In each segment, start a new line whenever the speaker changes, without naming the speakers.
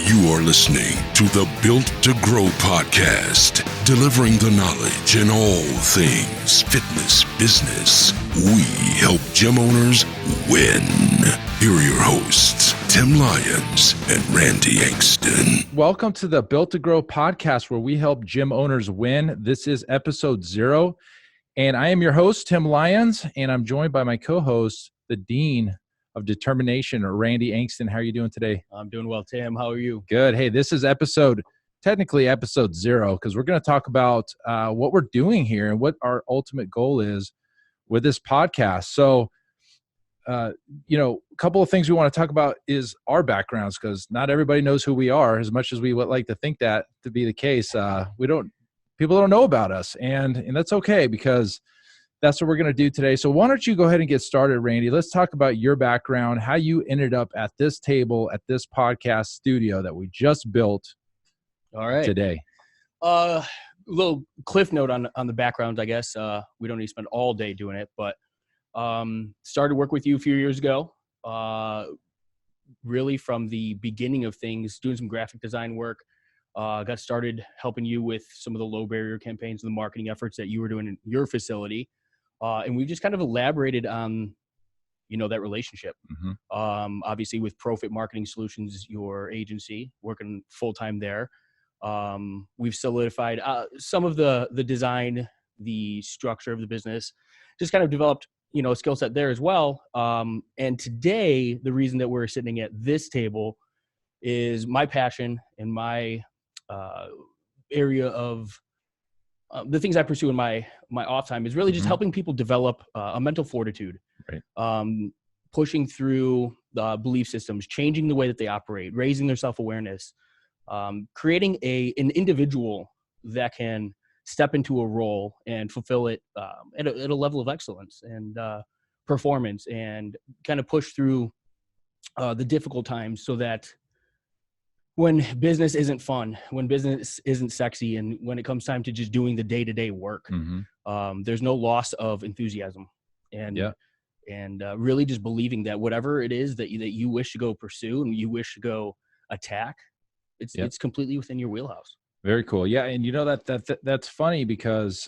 You are listening to the Built to Grow podcast, delivering the knowledge in all things fitness business. We help gym owners win. Here are your hosts, Tim Lyons and Randy Angston.
Welcome to the Built to Grow podcast, where we help gym owners win. This is episode 0, and I am your host, Tim Lyons, and I'm joined by my co-host, the Dean of Determination, Randy Angston. How are you doing today?
I'm doing well, Tim. How are you?
Good. Hey, this is technically episode 0, because we're going to talk about what we're doing here and what our ultimate goal is with this podcast. So, a couple of things we want to talk about is our backgrounds, because not everybody knows who we are. As much as we would like to think that to be the case, people don't know about us, and that's okay, because that's what we're going to do today. So why don't you go ahead and get started, Randy? Let's talk about your background, how you ended up at this table, at this podcast studio that we just built today.
Little cliff note on the background, I guess. We don't need to spend all day doing it, but started work with you a few years ago, really from the beginning of things, doing some graphic design work. Got started helping you with some of the low barrier campaigns and the marketing efforts that you were doing in your facility. And we've just kind of elaborated on, that relationship.
Mm-hmm.
Obviously with Profit Marketing Solutions, your agency, working full-time there. We've solidified some of the design, the structure of the business, just kind of developed, a skill set there as well. And today, the reason that we're sitting at this table is my passion and my area of the things I pursue in my off time is really just helping people develop a mental fortitude,
right.
Pushing through the belief systems, changing the way that they operate, raising their self-awareness, creating an individual that can step into a role and fulfill it at a level of excellence and performance, and kind of push through the difficult times, so that when business isn't fun, when business isn't sexy, and when it comes time to just doing the day-to-day work, there's no loss of enthusiasm, and really just believing that whatever it is that you wish to go pursue and you wish to go attack, it's completely within your wheelhouse.
Very cool. Yeah. And that's funny, because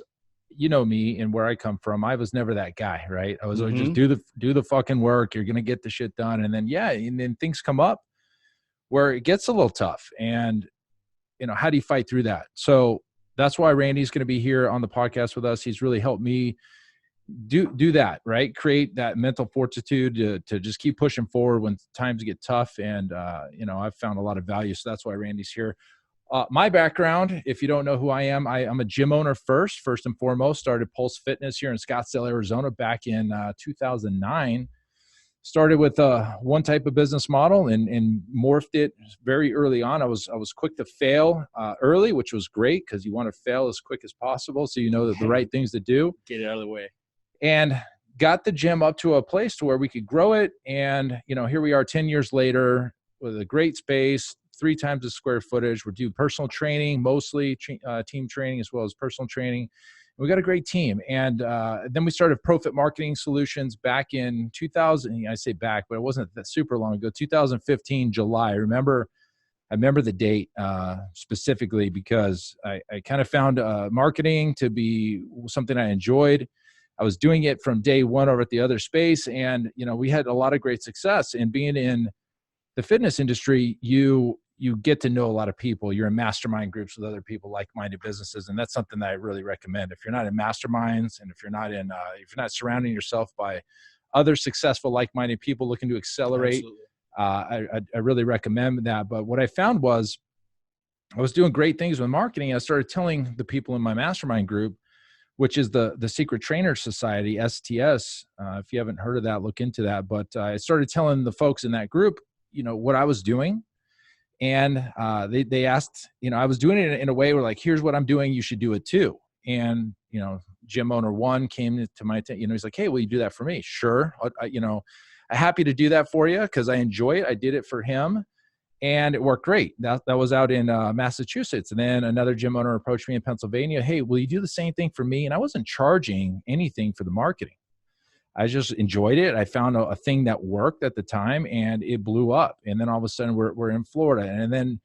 me and where I come from, I was never that guy, right? I was always just do the fucking work. You're going to get the shit done. And then things come up where it gets a little tough, and how do you fight through that? So that's why Randy's going to be here on the podcast with us. He's really helped me do that, right? Create that mental fortitude to just keep pushing forward when times get tough. And I've found a lot of value. So that's why Randy's here. My background, if you don't know who I am, I'm a gym owner first and foremost. Started Pulse Fitness here in Scottsdale, Arizona back in 2009. Started with one type of business model and morphed it very early on. I was quick to fail early, which was great, because you want to fail as quick as possible, so that the right things to do.
Get it out of the way.
And got the gym up to a place to where we could grow it. And here we are 10 years later with a great space, 3 times the square footage. We do personal training, mostly team training, as well as personal training. We got a great team. And then we started Profit Marketing Solutions back in 2000. I say back, but it wasn't that super long ago, 2015, July. I remember the date specifically, because I kind of found marketing to be something I enjoyed. I was doing it from day one over at the other space. And, we had a lot of great success. And being in the fitness industry, you get to know a lot of people. You're in mastermind groups with other people, like-minded businesses. And that's something that I really recommend. If you're not in masterminds, and if you're not surrounding yourself by other successful, like-minded people looking to accelerate, I really recommend that. But what I found was I was doing great things with marketing. I started telling the people in my mastermind group, which is the Secret Trainer Society, STS. If you haven't heard of that, look into that. But I started telling the folks in that group, what I was doing. And they asked, I was doing it in a way where, like, here's what I'm doing, you should do it too. And, gym owner 1 came to my attention, he's like, hey, will you do that for me? Sure. I'm happy to do that for you, because I enjoy it. I did it for him, and it worked great. That was out in Massachusetts. And then another gym owner approached me in Pennsylvania. Hey, will you do the same thing for me? And I wasn't charging anything for the marketing. I just enjoyed it. I found a thing that worked at the time, and it blew up. And then all of a sudden we're in Florida. And then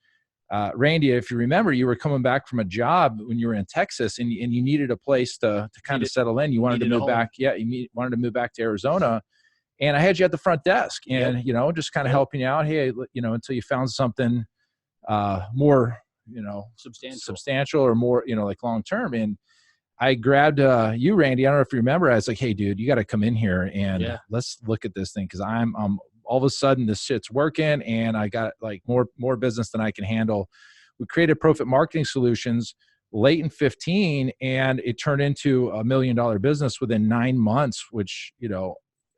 Randy, if you remember, you were coming back from a job when you were in Texas, and you needed a place to kind of settle in. You wanted to move back. Yeah, wanted to move back to Arizona. And I had you at the front desk and, just kind of helping you out. Hey, until you found something more, substantial or more, like long-term. And I grabbed you, Randy. I don't know if you remember. I was like, hey, dude, you got to come in here and let's look at this thing. Cause I'm all of a sudden this shit's working and I got like more business than I can handle. We created Profit Marketing Solutions late in 15, and it turned into $1 million business within 9 months, which,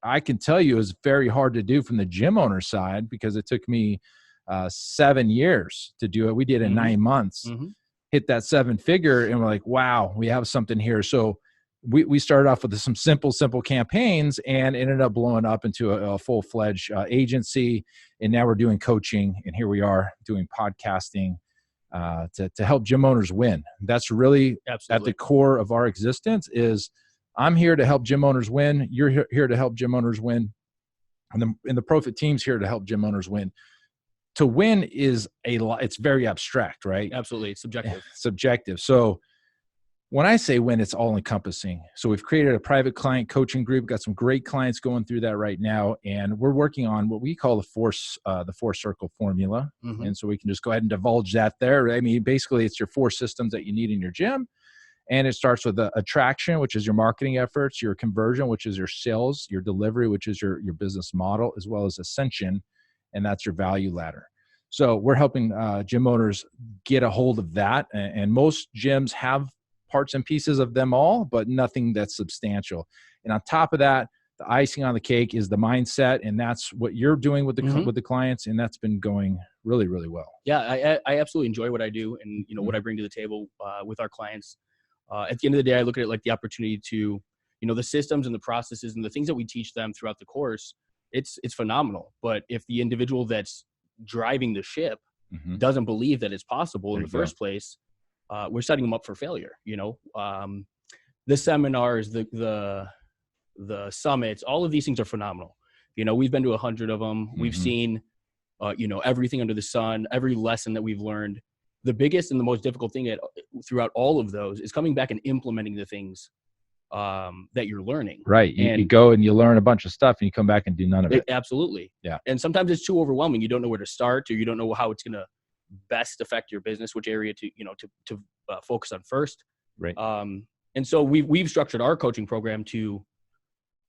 I can tell you is very hard to do from the gym owner side, because it took me 7 years to do it. We did it in 9 months, hit that 7-figure, and we're like, wow, we have something here. So we started off with some simple campaigns and ended up blowing up into a full-fledged agency. And now we're doing coaching, and here we are doing podcasting to help gym owners win. That's really at the core of our existence. Is I'm here to help gym owners win. You're here to help gym owners win. And the Profit team's here to help gym owners win. To win is it's very abstract, right?
Absolutely. It's subjective.
Subjective. So when I say win, it's all encompassing. So we've created a private client coaching group, got some great clients going through that right now. And we're working on what we call the four circle formula. And so we can just go ahead and divulge that there. I mean, basically it's your 4 systems that you need in your gym. And it starts with attraction, which is your marketing efforts, your conversion, which is your sales, your delivery, which is your business model, as well as ascension, and that's your value ladder. So we're helping gym owners get a hold of that. And most gyms have parts and pieces of them all, but nothing that's substantial. And on top of that, the icing on the cake is the mindset, and that's what you're doing with the clients, and that's been going really, really well.
Yeah, I absolutely enjoy what I do, and what I bring to the table with our clients. At the end of the day, I look at it like the opportunity to, the systems and the processes and the things that we teach them throughout the course. It's phenomenal. But if the individual that's driving the ship doesn't believe that it's possible in the first place, we're setting them up for failure. The seminars, the summits, all of these things are phenomenal. We've been to 100 of them. We've seen, everything under the sun, every lesson that we've learned. The biggest and the most difficult thing throughout all of those is coming back and implementing the things that you're learning.
Right. You go and you learn a bunch of stuff and you come back and do none of it.
Absolutely.
Yeah.
And sometimes it's too overwhelming. You don't know where to start, or you don't know how it's going to best affect your business, which area to focus on first.
Right.
And so we've structured our coaching program to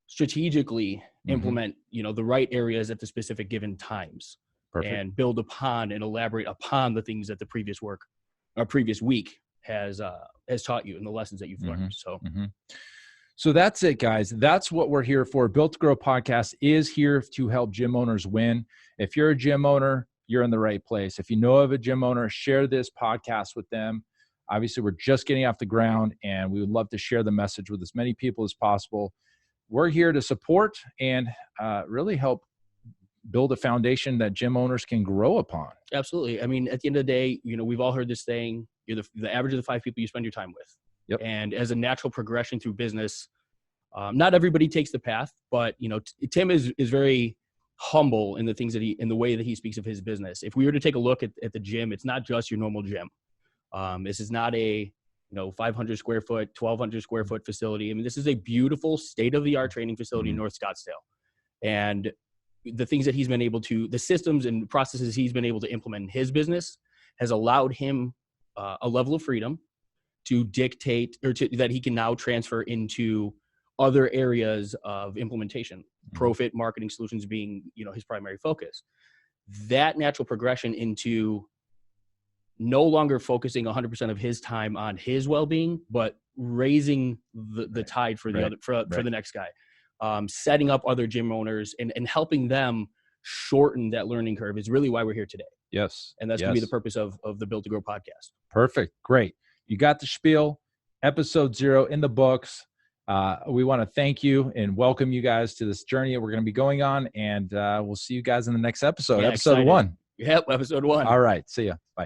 strategically implement, the right areas at the specific given times. Perfect. And build upon and elaborate upon the things that the previous week has taught you and the lessons that you've learned.
So that's it, guys. That's what we're here for. Built to Grow Podcast is here to help gym owners win. If you're a gym owner, you're in the right place. If you know of a gym owner, share this podcast with them. Obviously, we're just getting off the ground, and we would love to share the message with as many people as possible. We're here to support and really help build a foundation that gym owners can grow upon.
Absolutely. I mean, at the end of the day, we've all heard this saying, you're the average of the 5 people you spend your time with.
Yep.
And as a natural progression through business, not everybody takes the path, but Tim is very humble in the things in the way that he speaks of his business. If we were to take a look at the gym, it's not just your normal gym. This is not a 500 square foot, 1,200 square foot facility. I mean, this is a beautiful state-of-the-art training facility in North Scottsdale. And the things that he's been able to, the systems and processes he's been able to implement in his business has allowed him a level of freedom to dictate, or that he can now transfer into other areas of implementation. Profit Marketing Solutions being, his primary focus. That natural progression into no longer focusing 100% of his time on his well-being, but raising the tide for the next guy. Setting up other gym owners and helping them shorten that learning curve is really why we're here today.
Yes.
And that's going to be the purpose of the Built to Grow podcast.
Perfect. Great. You got the spiel. Episode 0 in the books. We want to thank you and welcome you guys to this journey that we're going to be going on. And we'll see you guys in the next episode, episode 1.
Yep, episode 1.
All right. See ya. Bye.